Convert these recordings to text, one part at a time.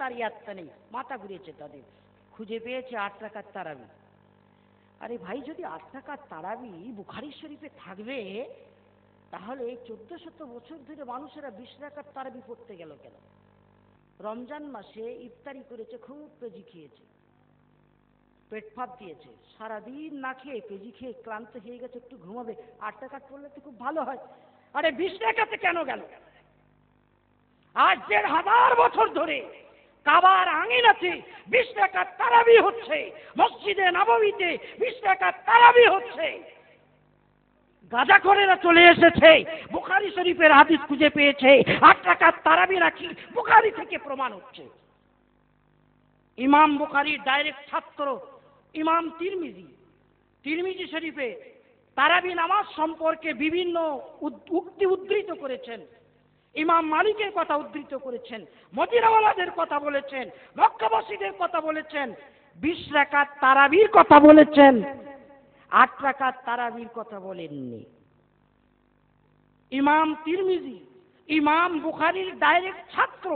তার ইয়াত্তা নেই, মাথা ঘুরিয়েছে তাদের। খুঁজে পেয়েছে 8 রাকাত তারাবি। আরে ভাই, যদি 8 রাকাত তারাবি বুখারী শরীফে থাকবে, তাহলে 1400 বছর ধরে মানুষেরা 20 রাকাত তারাবি পড়তে গেল কেন? রমজান মাসে ইফতারি করেছে, খুব পেঁজি খেয়েছে, পেট ফাঁপ দিয়েছে, সারাদিন না খেয়ে পেঁজি খেয়ে ক্লান্ত হয়ে গেছে, একটু ঘুমাবে, 8 রাকাত পড়লে তো খুব ভালো হয়। আরে 20 রাকাতে কেন গেল? আজ 1500 বছর ধরে কাবার আঙিনাতে 20 রাকাত তারাবি হচ্ছে, মসজিদে নববীতে 20 রাকাত তারাবি হচ্ছে। গাঁজাখোরেরা চলে এসেছে, বুখারী শরীফের হাদিস খুঁজে পেয়েছে, 8 রাকাত তারাবি রাখি, বুখারী থেকে প্রমাণ হচ্ছে। ইমাম বুখারীর ডাইরেক্ট ছাত্র ইমাম তিরমিজি শরীফে তারাবি নামাজ সম্পর্কে বিভিন্ন উক্তি উদ্ধৃত করেছেন। ইমাম মালিকের কথা উদ্ধৃত করেছেন, মদিনাওয়ালাদের কথা বলেছেন, মক্কাবাসীদের কথা বলেছেন, 20 রাকাত তারাবির কথা বলেছেন, 8 রাকাত তারাবির কথা বলেননি। ইমাম তিরমিজি ইমাম বুখারীর ডাইরেক্ট ছাত্র,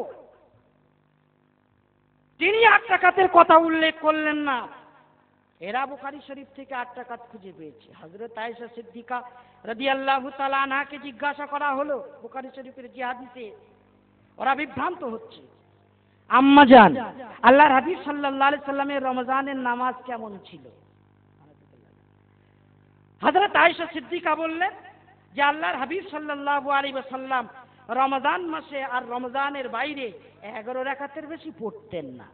তিনি 8 রাকাতের কথা উল্লেখ করলেন না। এরা বুখারী শরীফ থেকে 8 রাকাত খুঁজে পেয়েছে। হযরত আয়েশা সিদ্দিকা রাদিয়াল্লাহু তাআলা আনহাকে জিজ্ঞাসা করা হলো বুখারী শরীফের যে হাদিসে, ওরা বিভ্রান্ত হচ্ছে, আম্মা জান, আল্লাহর হাবিব সাল্লাল্লাহু আলাইহি সাল্লামের রমজানের নামাজ কেমন ছিল? হযরত আয়েশা সিদ্দিকা বললেন যে আল্লাহর হাবিব সাল্লাল্লাহু আলাইহি ওয়াসাল্লাম রমজান মাসে আর রমজানের বাইরে 11 রাকাতের বেশি পড়তেন না।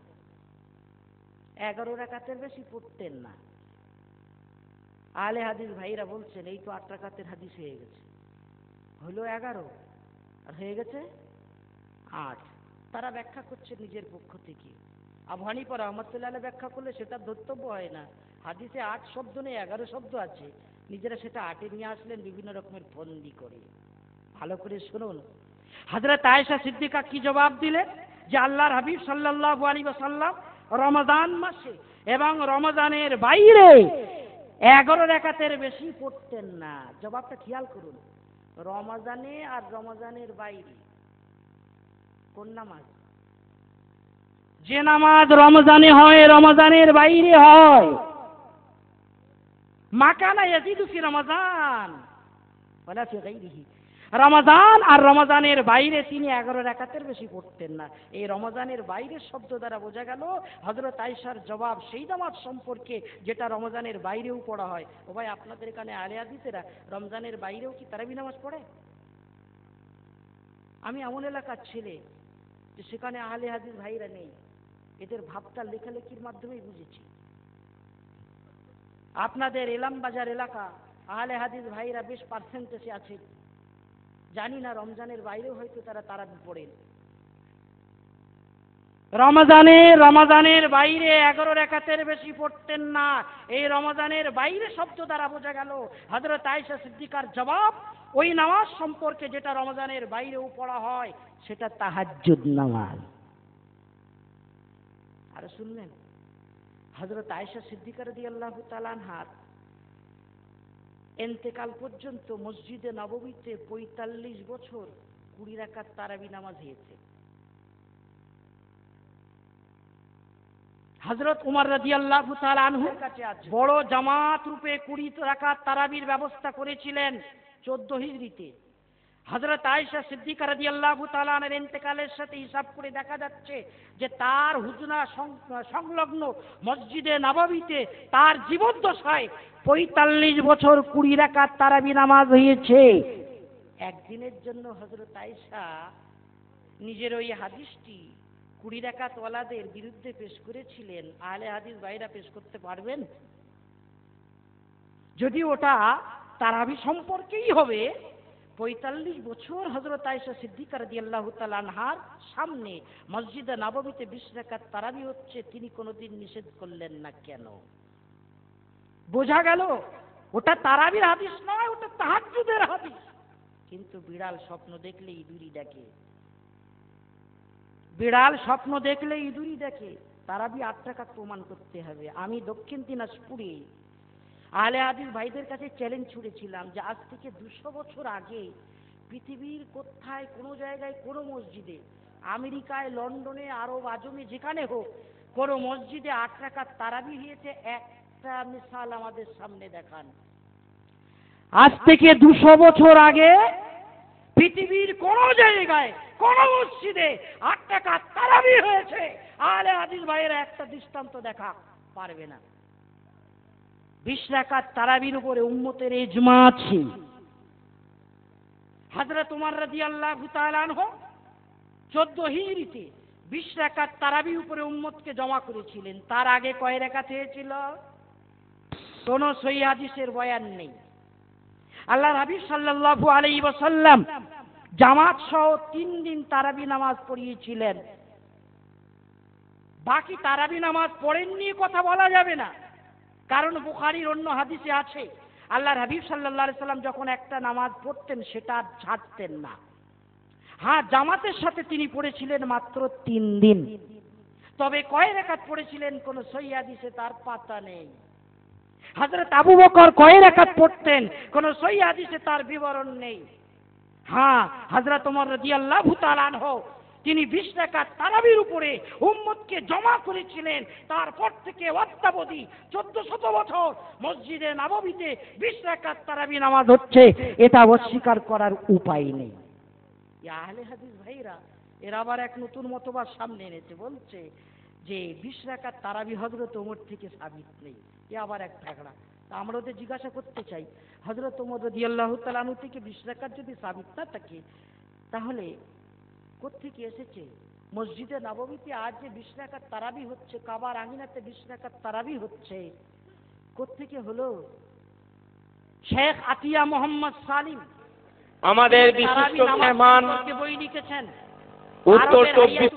11 রাকাতের বেশি পড়তেন না। আহলে হাদিস ভাইরা বলছেন, এই তো 8 রাকাতের হাদিস হয়ে গেছে, হলো 11 আর হয়ে গেছে 8। তারা ব্যাখ্যা করছে নিজের পক্ষ থেকে। আবু হানিফা রাহমাতুল্লাহ আলাইহি ব্যাখ্যা করলে সেটা ধর্তব্য হয় না। হাদিসে 8 শব্দ নেই, 11 শব্দ আছে, নিজেরা সেটা 8-এ নিয়ে আসলেন বিভিন্ন রকমের ফন্দি করে। ভালো করে শুনুন, হযরত আয়েশা সিদ্দিকা কি জবাব দিলেন যে আল্লাহর হাবিব সাল্লাল্লাহু আলাইহি ওয়াসাল্লাম রমজান মাসে এবং রমজানের বাইরে 11 রাকাতের বেশি পড়তেন না। জবাবটা খেয়াল করুন, রমজানে আর রমজানের বাইরে কোন নামাজ? যে নামাজ রমজানে হয় রমজানের বাইরে হয়। মা কানা ইয়াজিদু ফি রমাযান ওয়ালা ফি গায়রিহি। রমজান আর রমজানের বাইরে তিনি 11 রাকাতের বেশি পড়তেন না। এই রমজানের বাইরের শব্দ দ্বারা বোঝা গেল হযরত আয়েশার জবাব সেই নামাজ সম্পর্কে যেটা রমজানের বাইরেও পড়া হয়। ও ভাই, আপনাদের এখানে আহলে হাদিসেরা রমজানের বাইরেও কি তারাবি নামাজ পড়ে? আমি এমন এলাকার ছেলে যে সেখানে আহলে হাদিস ভাইরা নেই, এদের ভাবটা লেখালেখির মাধ্যমেই বুঝেছি। আপনাদের এলামবাজার এলাকা আহলে হাদিস ভাইরা বেশ পার্সেন্টেজে আছে, জানি না রমজানের বাইরেও হয়তো তারা তারাবি পড়েন। রমজানের বাইরে 11 রাকাতের বেশি পড়তেন না। এই রমজানের বাইরে শব্দ দ্বারা বোঝা গেল হযরত আয়েশা সিদ্দিকার জবাব ওই নামাজ সম্পর্কে যেটা রমজানের বাইরেও পড়া হয় সেটা তাহাজ্জুদ নামাজ। আর শুনলেন, হযরত আয়েশা সিদ্দিকা রাদিয়াল্লাহু তাআলা আনহার ইন্তেকাল পর্যন্ত মসজিদে নববীতে 45 বছর 20 রাকাত তারাবি নামাজ হয়েছে। হযরত উমর রাদিয়াল্লাহু তাআলা আনহুর কাছে আছে বড় জামাত রূপে 20 রাকাত তারাবির ব্যবস্থা করেছিলেন 14 হিজরিতে। হযরত আয়েশা সিদ্দিকা রাদিয়াল্লাহু তাআলা আনহার ইন্তেকালের সাথে হিসাব করে দেখা যাচ্ছে যে তার হুজরা সংলগ্ন মসজিদে নববীতে তার জীবদ্দশায় 45 বছর 20 রাকাত তারাবি নামাজ হয়েছে। একদিনের জন্য হযরত আয়েশা নিজের ওই হাদিসটি 20 রাকাত ওয়ালাদের বিরুদ্ধে পেশ করেছিলেন। আহলে হাদিস ভাইরা পেশ করতে পারবেন? যদি ওটা তারাবি সম্পর্কেই হবে, 45 বছর হযরত আয়েশা সিদ্দিকা রাদিয়াল্লাহু তাআলা আনহার সামনে মসজিদে নববীতে 20 রাকাত তারাবি হচ্ছে, তিনি কোনোদিন নিষেধ করলেন না কেন? বোঝা গেল ওটা তারাবির হাদিস নয়, ওটা তাহাজ্জুদের হাদিস। কিন্তু বিড়াল স্বপ্ন দেখলে ইঁদুরই ডাকে, বিড়াল স্বপ্ন দেখলে ইঁদুরই ডাকে। তারাবি 8 রাকাত প্রমাণ করতে হবে। আমি দক্ষিণ দিনাজপুরে আহলে হাদিস ভাইদের কাছে চ্যালেঞ্জ ছুড়েছিলাম যে আজ থেকে 200 বছর আগে পৃথিবীর কোথায় কোনো জায়গায় কোনো মসজিদে আমেরিকায়, লন্ডনে, আরব আজমে যেখানে হোক কোনো মসজিদে 8 রাকাত তারাবি হয়েছে, একটা মিসাল আমাদের সামনে দেখান। আজ থেকে 200 বছর আগে পৃথিবীর কোন জায়গায় কোন মসজিদে 8 রাকাত তারাবি হয়েছে, আহলে হাদিস ভাইয়েরা একটা দৃষ্টান্ত দেখা পারবে না। 20 রাকাত তারাবির উপরে উম্মতের ইজমা আছে। হযরত ওমর রাদিয়াল্লাহু তাআলা আনহু 14 হিজরিতে 20 রাকাত তারাবি উপরে উম্মতকে জমা করেছিলেন। তার আগে কয় রাকাত হয়েছিল? কোন সহিহ হাদিসের বয়ান নেই। আল্লাহর হাবিব সাল্লাল্লাহু আলাইহি ওয়াসাল্লাম জামাত সহ 3 দিন তারাবি নামাজ পড়িয়েছিলেন। বাকি তারাবি নামাজ পড়েননি কথা বলা যাবে না, কারণ বুখারীর অন্য হাদিসে আছে আল্লাহর হাবিব সাল্লাল্লাহু আলাইহি ওয়াসাল্লাম যখন একটা নামাজ পড়তেন সেটা ছাড়তেন না। হ্যাঁ, জামাতের সাথে তিনি পড়েছিলেন মাত্র 3 দিন। তবে কয় রাকাত পড়েছিলেন কোন সহিহ হাদিসে তার পাতা নেই। হযরত আবু বকর কয় রাকাত পড়তেন কোন সহিহ হাদিসে তার বিবরণ নেই। হ্যাঁ, হযরত ওমর রাদিয়াল্লাহু তাআলা আনহু তিনি 20 রাকাত তারাবির উপরে উম্মতকে জমা করেছিলেন। তারপর থেকে অদ্যাবধি 1400 বছর মসজিদে নববীতে 20 রাকাত তারাবি নামাজ হচ্ছে, এটা অস্বীকার করার উপায় নেই। আহলে হাদিস ভাইরা এর আবার এক নতুন মতবাদ সামনে এনেছে, বলছে যে 20 রাকাত তারাবি হযরত ওমর থেকে সাবিত নেই। এ আবার এক ঝগড়া। তা আমরা ওদের জিজ্ঞাসা করতে চাই, হযরত ওমর রাদিয়াল্লাহু তাআলা আনহু থেকে 20 রাকাত যদি সাবিত না থাকে, তাহলে কোত্থেকে এসেছে? মসজিদে নববীতে আজ যে 20 রাকাত তারাবি হচ্ছে, কাবার আঙিনাতে 20 রাকাত তারাবি হচ্ছে, কোত্থেকে হলো? শেখ আতিয়া মোহাম্মদ সালিম আমাদের বিশিষ্ট মেহমান বই লিখেছেন, উত্তর 24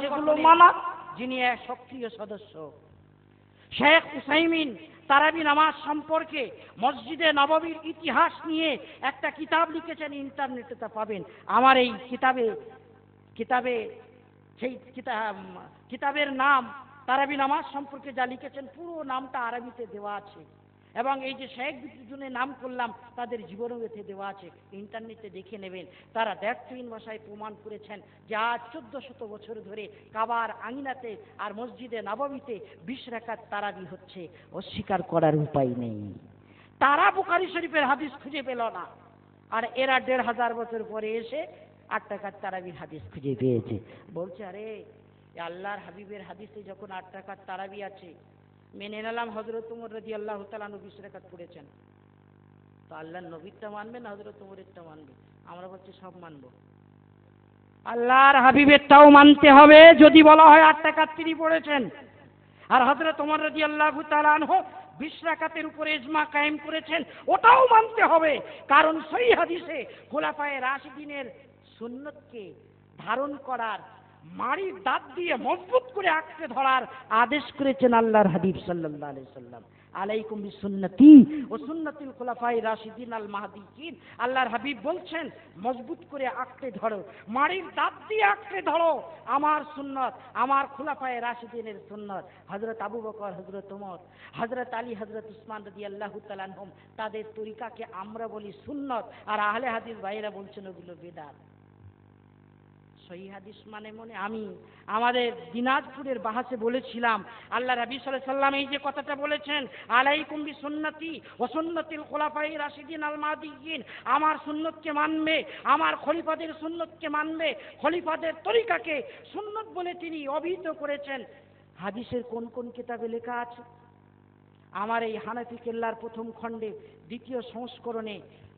সেগুলো মানা, যিনি এক সক্রিয় সদস্য। শেখ উসাইমিন তারাবি নামাজ সম্পর্কে মসজিদে নববীর ইতিহাস নিয়ে একটা কিতাব লিখেছেন, ইন্টারনেটে তা পাবেন। আমার এই কিতাবে সেই কিতাবের নাম তারাবি নামাজ সম্পর্কে যা লিখেছেন পুরো নামটা আরবিতে দেওয়া আছে, এবং এই যে শেখ দুজনের নাম করলাম তাদের জীবনীতে দেওয়া আছে, ইন্টারনেটে দেখে নেবেন। তারা দ্ব্যর্থহীন ভাষায় প্রমাণ করেছেন যে আজ 1400 বছর ধরে কাবার আঙিনাতে আর মসজিদে নববীতে 20 রাকাত তারাবি হচ্ছে, অস্বীকার করার উপায় নেই। তারা বুখারী শরীফের হাদিস খুঁজে পেল না, আর এরা 1500 বছর পরে এসে 8 রাকাত তারাবির হাদিস খুঁজে পেয়েছে। বলছে, আরে আল্লাহর হাবিবের হাদিসে যখন 8 রাকাত তারাবি আছে, মেনে নিলাম হযরত ওমর রাদিয়াল্লাহু তাআলা 20 রাকাত পড়েছেন, তো আল্লাহর নবীরটা মানবে না হযরত ওমরেরটা মানবে? আমরা বলছি সব মানব। আল্লাহর হাবিবেরটাও মানতে হবে যদি বলা হয় 8 রাকাত তিনি পড়েছেন। আর হযরত ওমর রাদিয়াল্লাহু তাআলা আনহু 20 রাকাতের উপরে ইজমা কায়েম করেছেন, ওটাও মানতে হবে। কারণ সহিহ হাদিসে খোলাফায়ে রাশিদিনের সুন্নতকে ধারণ করার, মাড়ির দাঁত দিয়ে মজবুত করে আঁকড়ে ধরার আদেশ করেছেন আল্লাহর হাবিব সাল্লাল্লাহু আলাইহি সাল্লাম। আলাইকুম বিসুন্নতি ওয়া সুন্নাতিল খুলাফায়ে রাশিদিন আল মাহদিয়িন। আল্লাহর হাবিব বলছেন মজবুত করে আঁকড়ে ধরো, মাড়ির দাঁত দিয়ে আঁকড়ে ধরো আমার সুন্নত, আমার খুলাফায়ে রাশিদিনের সুন্নত। হযরত আবু বকর, হযরত ওমর, হযরত আলী, হযরত উসমান রাদিয়াল্লাহু তাআলা আনহুম তাদের তরিকাকে আমরা বলি সুন্নত, আর আহলে হাদিস ভাইরা বলছেন ওগুলো বিদআত। সহিহ হাদিস মানে মনে আমি আমাদের দিনাজপুরের বাহাসে বলেছিলাম, আল্লাহ রাবী সাল্লাল্লাহু আলাইহি সাল্লাম এই যে কথাটা বলেছেন, আলাইকুম বিসুন্নতি ওয়া সুন্নাতিল খুলাফায়ে রাশিদিন আল মাহদিয়িন, আমার সুন্নতকে মানবে, আমার খলিফাদের সুন্নতকে মানবে। খলিফাদের তরিকাকে সুন্নত বলে তিনি অভিহিত করেছেন। হাদিসের কোন কোন কিতাবে লেখা আছে? আমার এই হানাফি কেল্লার প্রথম খণ্ডে 2য় সংস্করণে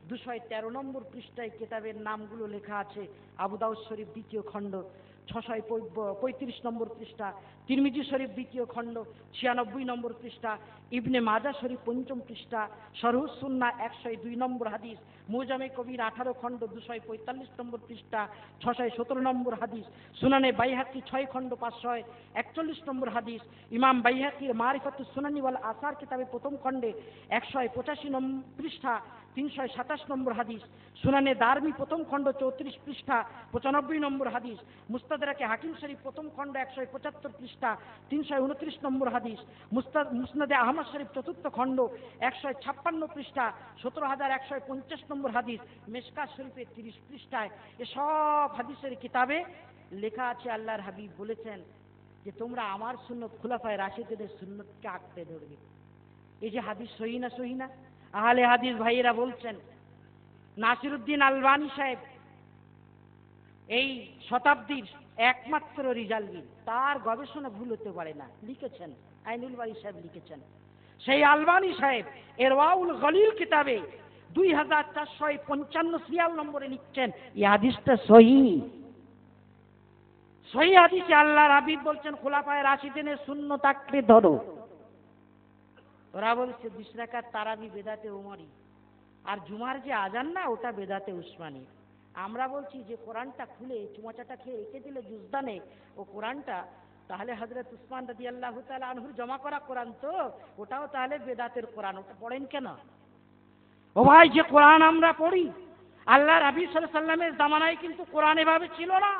213 নম্বর পৃষ্ঠায় কিতাবের নামগুলো লেখা আছে। আবু দাউদ শরীফ 2য় খণ্ড 635 নম্বর পৃষ্ঠা, তিরমিজি শরীফ 2য় খণ্ড 96 নম্বর পৃষ্ঠা, ইবনে মাজাহ শরীফ 5ম পৃষ্ঠা, শরহুস সুন্নাহ 102 নম্বর হাদিস, মুজামে কবির 18 খণ্ড 245 নম্বর পৃষ্ঠা 617 নম্বর হাদিস, সুনানে বাইহাকি 6 খণ্ড 541 নম্বর হাদিস, ইমাম বাইহাকির মারিফাতুস সুনানি ওয়াল আসার কিতাবে প্রথম খণ্ডে 185 নম্বর পৃষ্ঠা 327 নম্বর হাদিস, সুনানে দারমি প্রথম খণ্ড 34 পৃষ্ঠা 95 নম্বর হাদিস, মুস্তাদরাকে হাকিম শরীফ প্রথম খণ্ড 175 পৃষ্ঠা 329 নম্বর হাদিস, মুসনাদে আহমদ শরীফ চতুর্থ খণ্ড 156 পৃষ্ঠা 17150 নম্বর হাদিস, মিশকাত শরীফের 30 পৃষ্ঠায় এসব হাদিসের কিতাবে লেখা আছে আল্লাহর হাবিব বলেছেন যে তোমরা আমার সুন্নত খুলাফায়ে রাশিদদের সুন্নতকে আঁকড়ে ধরবে। এই যে হাদিস সহি না সহি না? আহলে হাদিস ভাইয়েরা বলছেন, নাসিরউদ্দিন আলবানী সাহেব এই শতাব্দীর একমাত্র রিজালবিন, তার গবেষণা ভুল হতে পারে না, লিখেছেন আইনুল বারী সাহেব লিখেছেন। সেই আলবানী সাহেব ইরওয়াউল গলিল কিতাবে 2455 নম্বরে লিখছেন এই হাদিসটা সহি। সহি হাদিসে আল্লাহর হাবিব বলছেন খোলাফায়ে রাশিদিনের সুন্নত আঁকড়ে ধরো। ওরা বলছে 20 রাকাত তারাবি বেদাতে উমরি, আর জুমার যে আজান না ওটা বেদাতে উসমানী। আমরা বলছি যে কোরআনটা খুলে চুমাচাটা খেয়ে রেখে দিলে জুজদানে ও কোরআনটা, তাহলে হযরত উসমান রাদিয়াল্লাহু তাআলা আনহুর জমা করা কোরআন, তো ওটাও তাহলে বেদাতের কোরআন, ওটা পড়েন কেন? ও ভাই, যে কোরআন আমরা পড়ি আল্লাহর হাবিব সাল্লাল্লাহু আলাইহি সাল্লামের জামানায় কিন্তু কোরআন এভাবে ছিল না।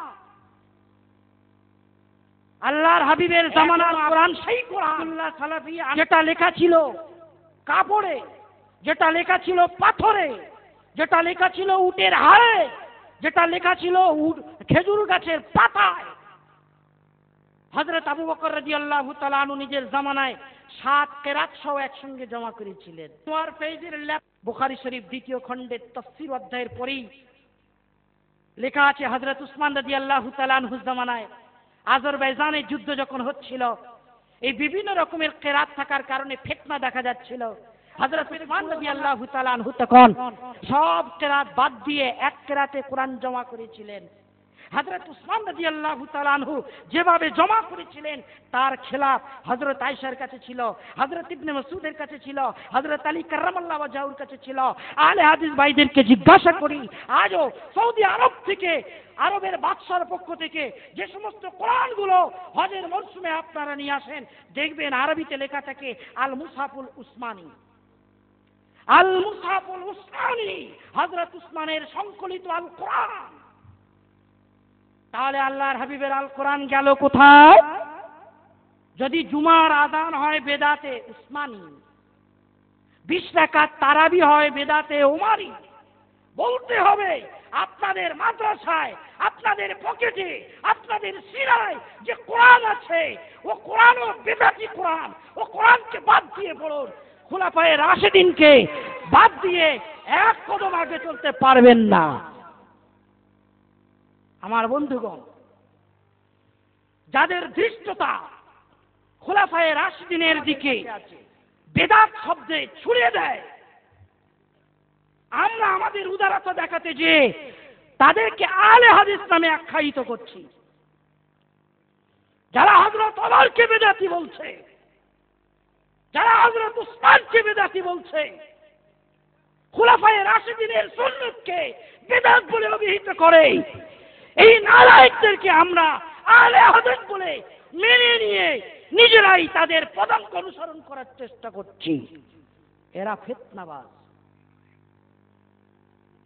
আল্লাহর হাবিবের জামানার কোরআন সেই কোরআন সালাফি, যেটা লেখা ছিল কাপড়ে, যেটা লেখা ছিল পাথরে, যেটা লেখা ছিল উটের হাড়ে, যেটা লেখা ছিল খেজুর গাছের পাতায়। হযরত আবু বকর রাদিয়াল্লাহু তাআলা আনহু নিজের জামানায় 7 কেরাত সহ একসঙ্গে জমা করেছিলেন। তোমার পেজের বুখারী শরীফ 2য় খণ্ডের তাফসীর অধ্যায়ের পরেই লেখা আছে হযরত উসমান রাদিয়াল্লাহু তাআলা আনহুর জামানায় আজারবাইজানে যুদ্ধ যখন হচ্ছিল, এই বিভিন্ন রকমের কেরাত থাকার কারণে ফিতনা দেখা যাচ্ছিল। হযরত উসমান রাদিয়াল্লাহু তাআলা আনহু তখন সব কেরাত বাদ দিয়ে এক কেরাতে কোরআন জমা করেছিলেন। হযরত উসমান রাদিয়াল্লাহু তাআলা আনহু যেভাবে জমা করেছিলেন তার খেলাফ হযরত আয়েশার কাছে ছিল, হযরত ইবনে মাসউদের কাছে ছিল, হযরত আলী কাররামাল্লাহু ওয়াজহুর কাছে ছিল। আহলে হাদিস ভাইদেরকে জিজ্ঞাসা করি, আজও সৌদি আরব থেকে, আরবের বাদশার পক্ষ থেকে যে সমস্ত কোরআনগুলো হজের মরশুমে আপনারা নিয়ে আসেন, দেখবেন আরবিতে লেখা থাকে আল মুসহাফুল উসমানী, আল মুসহাফুল উসমানী, হযরত উসমানের সংকলিত আল কোরআন। তাহলে আল্লাহর হাবিবের আল কোরআন গেল কোথায়? যদি জুমার আযান হয় বেদাতে উসমানী, 20 রাকাত তারাবি হয় বেদাতে উমারি, বলতে হবে আপনাদের মাদ্রাসায়, আপনাদের পকেটে, আপনাদের সিরায় যে কোরআন আছে ও কোরআনও বেদাতি কোরআন, ও কোরআনকে বাদ দিয়ে পড়ুন। খুলাফায়ে রাশিদিনকে বাদ দিয়ে এক কদম আগে চলতে পারবেন না। আমার বন্ধুগণ, যাদের দৃষ্টতা খুলাফায়ে রাশিদিনের দিকে বেদাত শব্দে ছুড়ে দেয়, আমরা আমাদের উদারতা দেখাতে যে তাদেরকে আহলে হাদিস নামে আখ্যায়িত করছি। যারা হযরত ওমরকে বেদাতি বলছে, যারা হযরত উসমানকে বেদাতি বলছে, খুলাফায়ে রাশিদিনের সুন্নতকে বেদাত বলে অভিহিত করে, এই নালায়েকদেরকে আমরা আহলে হাদিস বলে মেনে নিয়ে নিজেরাই তাদের পদাঙ্ক অনুসরণ করার চেষ্টা করছি। এরা ফিতনাবাজ।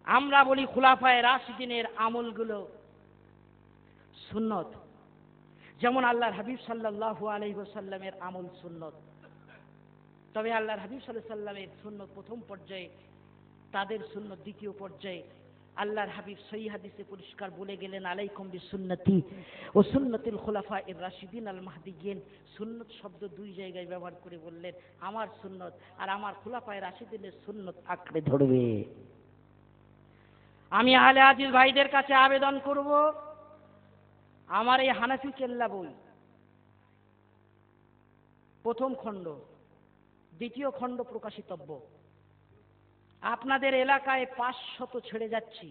আমরা বলি খুলাফায়ে রাশিদিনের আমলগুলো সুন্নত, যেমন আল্লাহর হাবিব সাল্লাল্লাহু আলাইহি ওয়াসাল্লামের আমল সুন্নত। তবে আল্লাহর হাবিব সাল্লাল্লাহু আলাইহি ওয়াসাল্লামের সুন্নত প্রথম পর্যায়ে, তাদের সুন্নত দ্বিতীয় পর্যায়ে। আল্লাহর হাবিব সহিহ হাদিসে পরিষ্কার বলে গেলেন, আলাইকুম বিসুন্নতি ও সুন্নতিল খুলাফায়ে রাশিদিন আল মাহদিয়িন। সুন্নত শব্দ 2 জায়গায় ব্যবহার করে বললেন, আমার সুন্নত আর আমার খুলাফায়ে রাশিদিনের সুন্নত আঁকড়ে ধরবে। আমি আহলে হাদিস ভাইদের কাছে আবেদন করব, আমার এই হানাফি কেল্লা বই প্রথম খণ্ড, দ্বিতীয় খণ্ড প্রকাশিতব্য, আপনাদের এলাকায় 500 ছেড়ে যাচ্ছি,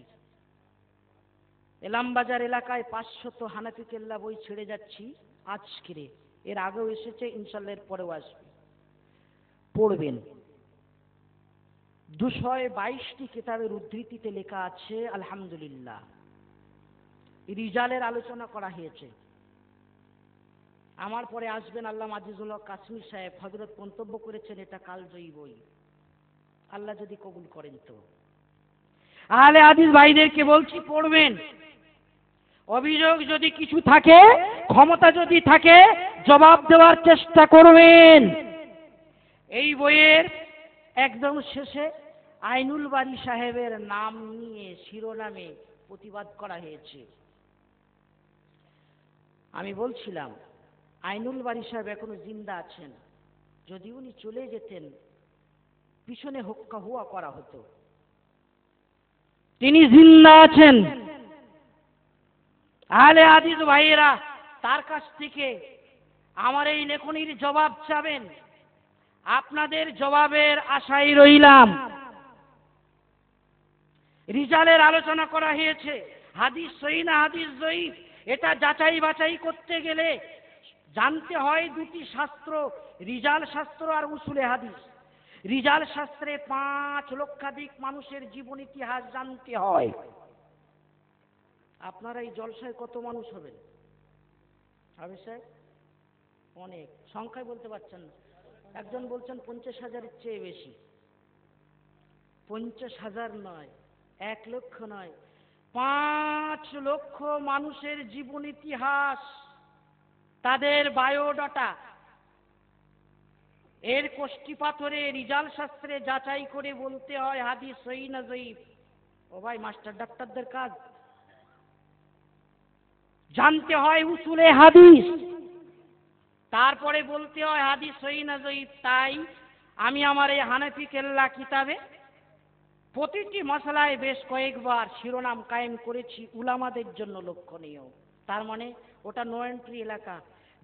এলামবাজার এলাকায় 500 হানাফি কেল্লা বই ছেড়ে যাচ্ছি আজকে। এর আগেও এসেছে, ইনশাআল্লাহ এর পরেও আসবে, পড়বেন। 222টি কিতাবের উদ্ধৃতিতে লেখা আছে আলহামদুলিল্লাহ। রিজালের আলোচনা করা হয়েছে। আমার পরে আসবেন আল্লামা আজিজুল হক কাশ্মীর সাহেব, হযরত মন্তব্য করেছেন এটা কালজয়ী বই, আল্লাহ যদি কবুল করেন তো। আহলে হাদিস ভাইদেরকে বলছি পড়বেন। অভিযোগ যদি কিছু থাকে, ক্ষমতা যদি থাকে, জবাব দেওয়ার চেষ্টা করবেন। এই বইয়ের একদম শেষে আইনুল বারী সাহেবের নাম নিয়ে শিরোনামে প্রতিবাদ করা হয়েছে। আমি বলছিলাম আইনুল বারী সাহেব এখনো জিন্দা আছেন, যদি উনি চলে যেতেন পিছনে হক্কা হুয়া করা হতো। তিনি জিন্দা আছেন। আহলে হাদিস ভাইয়েরা তার কাছ থেকে আমার এই লেখনির জবাব চাবেন, আপনাদের জবাবের আশায় রইলাম। রিজালের আলোচনা করা হয়েছে, হাদিস সহিহ না হাদিস জয়ীফ এটা যাচাই বাছাই করতে গেলে জানতে হয় দুটি শাস্ত্র, রিজাল শাস্ত্র আর উসুলে হাদিস। রিজাল শাস্ত্রে 5 লক্ষাধিক মানুষের জীবন ইতিহাস জানতে হয়। আপনারা এই জলসায় কত মানুষ হবেন? হবে স্যার অনেক, সংখ্যায় বলতে পারছেন না। একজন বলছেন 50,000-এর চেয়ে বেশি। 50,000 নয়, 1 লক্ষ নয়, 5 লক্ষ মানুষের জীবন ইতিহাস, তাদের বায়োডাটা এর কষ্টি পাথরে রিজাল শাস্ত্রে যাচাই করে বলতে হয় হাদিস সহিহ না জয়ীফ। ও ভাই মাস্টার ডাক্তারদের কাজ জানতে হয় উসুলে হাদিস, তারপরে বলতে হয় হাদিস সহিহ না জয়ীফ। তাই আমি আমার এই হানাফি কেল্লা কিতাবে প্রতিটি মশলায় বেশ কয়েকবার শিরোনাম কায়েম করেছি, উলামাদের জন্য লক্ষণীয়। তার মানে ওটা নো এন্ট্রি এলাকা।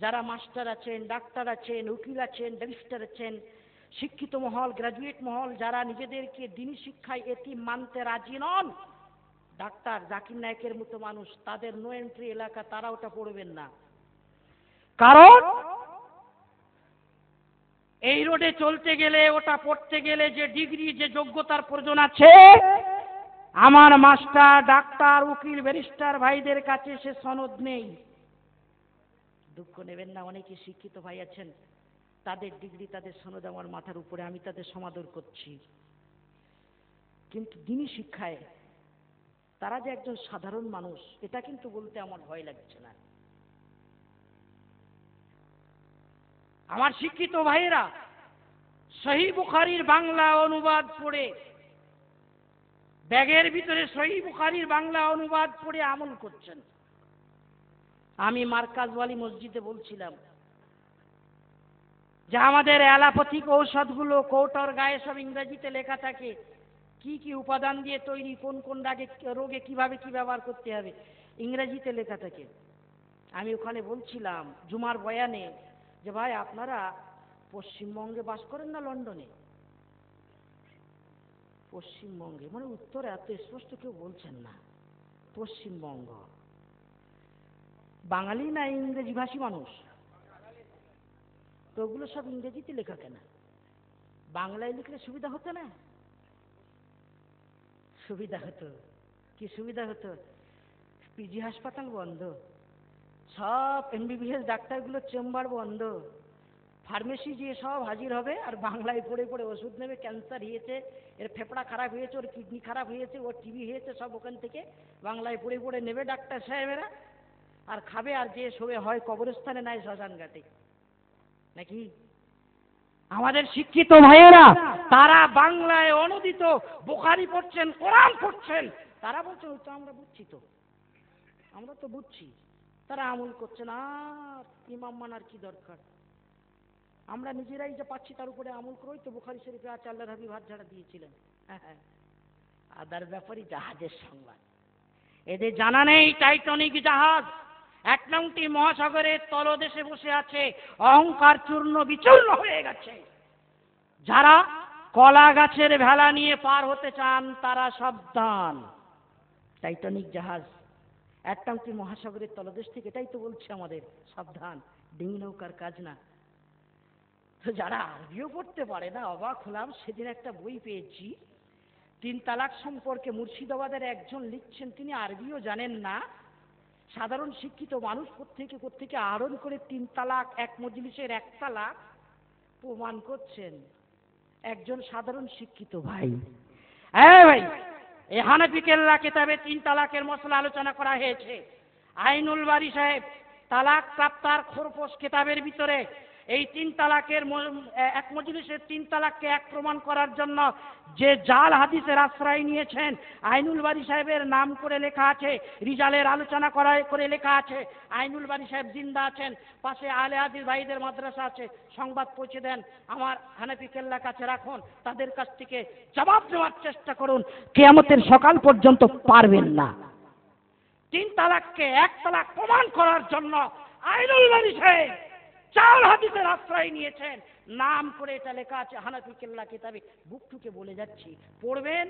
যারা মাস্টার আছেন, ডাক্তার আছেন, উকিল আছেন, ব্যারিস্টার আছেন, শিক্ষিত মহল, গ্রাজুয়েট মহল, যারা নিজেদেরকে দিনী শিক্ষায় এতিম মানতে রাজি নন, ডাক্তার জাকির নায়েকের মতো মানুষ, তাদের নো এন্ট্রি এলাকা, তারা ওটা পড়বেন না। কারণ এই রোডে চলতে গেলে, ওটা পড়তে গেলে যে ডিগ্রি, যে যোগ্যতার প্রয়োজন আছে, আমার মাস্টার ডাক্তার উকিল ব্যারিস্টার ভাইদের কাছে সে সনদ নেই। দুঃখ নেবেন না, অনেকে শিক্ষিত ভাই আছেন, তাদের ডিগ্রি তাদের সনদ আমার মাথার উপরে, আমি তাদের সমাদর করছি। কিন্তু দিনী শিক্ষায় তারা যে একজন সাধারণ মানুষ, এটা কিন্তু বলতে আমার ভয় লাগছে না। আমার শিক্ষিত ভাইয়েরা সহিহ বুখারীর বাংলা অনুবাদ পড়ে, ব্যাগের ভিতরে সহিহ বুখারীর বাংলা অনুবাদ পড়ে আমল করছেন। আমি মার্কাজওয়ালি মসজিদে বলছিলাম যে আমাদের অ্যালোপ্যাথিক ঔষধগুলো কৌটোর গায়ে সব ইংরেজিতে লেখা থাকে, কি কি উপাদান দিয়ে তৈরি, কোন কোন রোগে কিভাবে কি ব্যবহার করতে হবে, ইংরেজিতে লেখা থাকে। আমি ওখানে বলছিলাম জুমার বয়ানে যে ভাই আপনারা পশ্চিমবঙ্গে বাস করেন না লন্ডনে? পশ্চিমবঙ্গে, মানে উত্তরে এত স্পষ্ট কেউ বলছেন না। পশ্চিমবঙ্গ বাঙালি না ইংরেজি ভাষী মানুষ? তো ওগুলো সব ইংরেজিতে লেখা কেন? বাংলায় লিখলে সুবিধা হতো না? সুবিধা হতো। কি সুবিধা হতো? পিজি হাসপাতাল বন্ধ, সব এমবিবিএস ডাক্তারগুলোর চেম্বার বন্ধ, ফার্মেসি গিয়ে সব হাজির হবে আর বাংলায় পড়ে পড়ে ওষুধ নেবে। ক্যান্সার হয়েছে, এর ফেফড়া খারাপ হয়েছে, ওর কিডনি খারাপ হয়েছে, ওর টিবি হয়েছে, সব ওখান থেকে বাংলায় পড়ে পড়ে নেবে ডাক্তার সাহেবেরা, আর খাবে, আর যে শোবে হয় কবরস্থানে নাই শ্মশান ঘাটে, নাকি? আমাদের শিক্ষিত ভাইয়েরা তারা বাংলায় অনুদিত বুখারী পড়ছেন, কোরআন পড়ছেন, তারা বলছেন তো আমরা বুঝছি, তো আমরা তো বুঝছি, তারা আমল করছেন। আর ইমাম মানার কি দরকার? আমরা নিজেরাই যে পাচ্ছি তার উপরে আমল করি। তো বুখারী শরীফে আছে আল্লাহর হাবিব হাত ঝাড়া দিয়েছিলেন। আদার ব্যাপারই জাহাজের সংবাদ, এদের জানা নেই টাইটানিক জাহাজ 1 নংটি মহাসাগরের তলদেশে বসে আছে, অহংকার চূর্ণ বিচূর্ণ হয়ে গেছে। যারা কলা গাছের ভেলা নিয়ে পার হতে চান তারা সাবধান। টাইটানিক জাহাজ 1 নংটি মহাসাগরের তলদেশ থেকে, এটাই তো বলছে আমাদের, সাবধান, ডিঙি নৌকার কাজ না। তো যারা আরবিও পড়তে পারে না, অবাক হলাম, সেদিন একটা বই পেয়েছি 3 তালাক সম্পর্কে, মুর্শিদাবাদের একজন লিখছেন, তিনি আরবিও জানেন না, সাধারণ শিক্ষিত মানুষ কোত্থেকে আহরণ করে 3 তালাক, 1 মজলিসের 1 তালাক প্রমাণ করছেন। একজন সাধারণ শিক্ষিত ভাই, ভাই এই হানাফি কেল্লা কিতাবে 3 তালাকের মশলা আলোচনা করা হয়েছে। আইনুল বারী সাহেব তালাক প্রাপ্তার খোরপোশ কিতাবের ভিতরে এই 3 তালাকের এক মজলিসের 3 তালাককে এক প্রমাণ করার জন্য যে জাল হাদিসের আশ্রয় নিয়েছেন, আইনুল বারী সাহেবের নাম করে লেখা আছে, রিজালের আলোচনা করে লেখা আছে, আইনুল বারী সাহেব জিন্দা আছেন, পাশে আলে হাদিস ভাইদের মাদ্রাসা আছে, সংবাদ পৌঁছে দেন, আমার হানাফি কেল্লার কাছে রাখুন, তাদের কাছ থেকে জবাব দেওয়ার চেষ্টা করুন, কিয়ামতের সকাল পর্যন্ত পারবেন না। 3 তালাককে 1 তালাক প্রমাণ করার জন্য আইনুল বারী সাহেব জাল হাদিসের আশ্রয় নিয়েছেন, নাম করে এটা লেখা আছে হানাফি কেল্লা কিতাবে। বুক ঠুকে বলে যাচ্ছি, পড়বেন,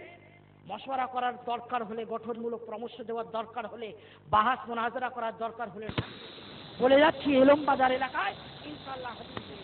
মশওয়ারা করার দরকার হলে, গঠনমূলক পরামর্শ দেওয়ার দরকার হলে, বাহাস মুনাজারা করার দরকার হলে, বলে যাচ্ছি এলম বাজার এলাকায় ইনশাআল্লাহ হাদিস